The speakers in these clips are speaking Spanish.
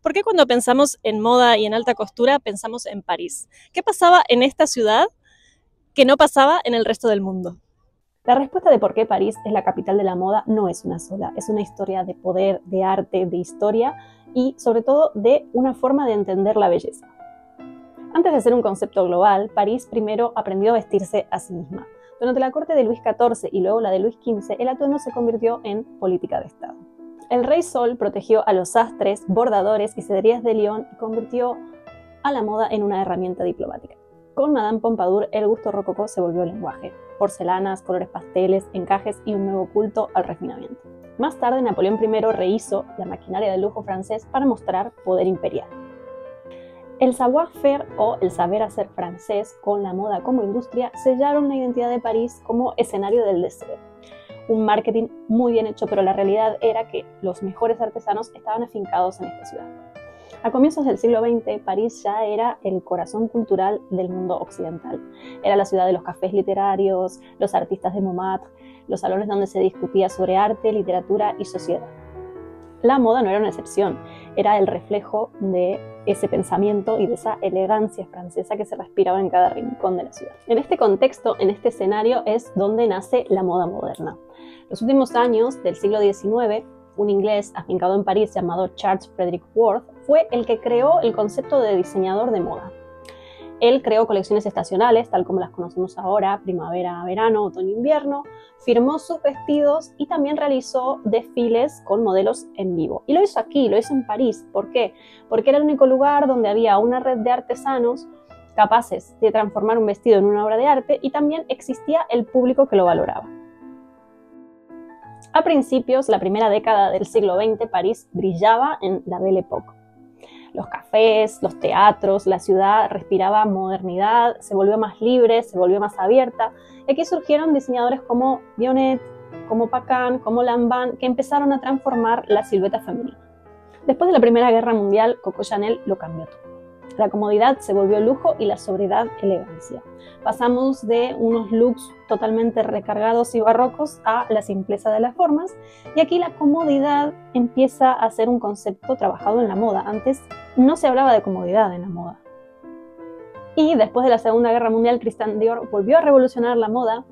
¿Por qué cuando pensamos en moda y en alta costura pensamos en París? ¿Qué pasaba en esta ciudad que no pasaba en el resto del mundo? La respuesta de por qué París es la capital de la moda no es una sola, es una historia de poder, de arte, de historia y sobre todo de una forma de entender la belleza. Antes de ser un concepto global, París primero aprendió a vestirse a sí misma. Durante la corte de Luis XIV y luego la de Luis XV, el atuendo se convirtió en política de Estado. El rey Sol protegió a los sastres, bordadores y cederías de Lyon y convirtió a la moda en una herramienta diplomática. Con Madame Pompadour, el gusto rococó se volvió lenguaje. Porcelanas, colores pasteles, encajes y un nuevo culto al refinamiento. Más tarde, Napoleón I rehizo la maquinaria de lujo francés para mostrar poder imperial. El savoir-faire o el saber hacer francés con la moda como industria sellaron la identidad de París como escenario del deseo. Un marketing muy bien hecho, pero la realidad era que los mejores artesanos estaban afincados en esta ciudad. A comienzos del siglo XX, París ya era el corazón cultural del mundo occidental. Era la ciudad de los cafés literarios, los artistas de Montmartre, los salones donde se discutía sobre arte, literatura y sociedad. La moda no era una excepción, era el reflejo de ese pensamiento y de esa elegancia francesa que se respiraba en cada rincón de la ciudad. En este contexto, en este escenario, es donde nace la moda moderna. Los últimos años del siglo XIX, un inglés afincado en París llamado Charles Frederick Worth fue el que creó el concepto de diseñador de moda. Él creó colecciones estacionales, tal como las conocemos ahora, primavera, verano, otoño, invierno, firmó sus vestidos y también realizó desfiles con modelos en vivo. Y lo hizo aquí, lo hizo en París. ¿Por qué? Porque era el único lugar donde había una red de artesanos capaces de transformar un vestido en una obra de arte y también existía el público que lo valoraba. A principios, la primera década del siglo XX, París brillaba en la Belle Époque. Los cafés, los teatros, la ciudad respiraba modernidad, se volvió más libre, se volvió más abierta. Y aquí surgieron diseñadores como Vionnet, como Pacan, como Lanvin, que empezaron a transformar la silueta femenina. Después de la Primera Guerra Mundial, Coco Chanel lo cambió todo. La comodidad se volvió lujo y la sobriedad elegancia. Pasamos de unos looks totalmente recargados y barrocos a la simpleza de las formas, y aquí la comodidad empieza a ser un concepto trabajado en la moda. Antes no se hablaba de comodidad en la moda. Y después de la Segunda Guerra Mundial, Christian Dior volvió a revolucionar la moda,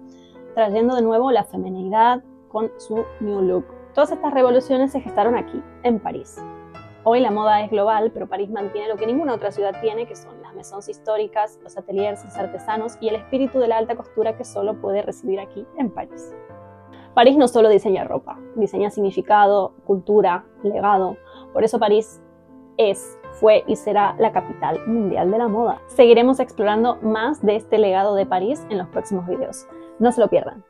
trayendo de nuevo la feminidad con su new look. Todas estas revoluciones se gestaron aquí, en París. Hoy la moda es global, pero París mantiene lo que ninguna otra ciudad tiene, que son las maisons históricas, los ateliers, los artesanos y el espíritu de la alta costura que solo puede recibir aquí en París. París no solo diseña ropa, diseña significado, cultura, legado. Por eso París es, fue y será la capital mundial de la moda. Seguiremos explorando más de este legado de París en los próximos videos. No se lo pierdan.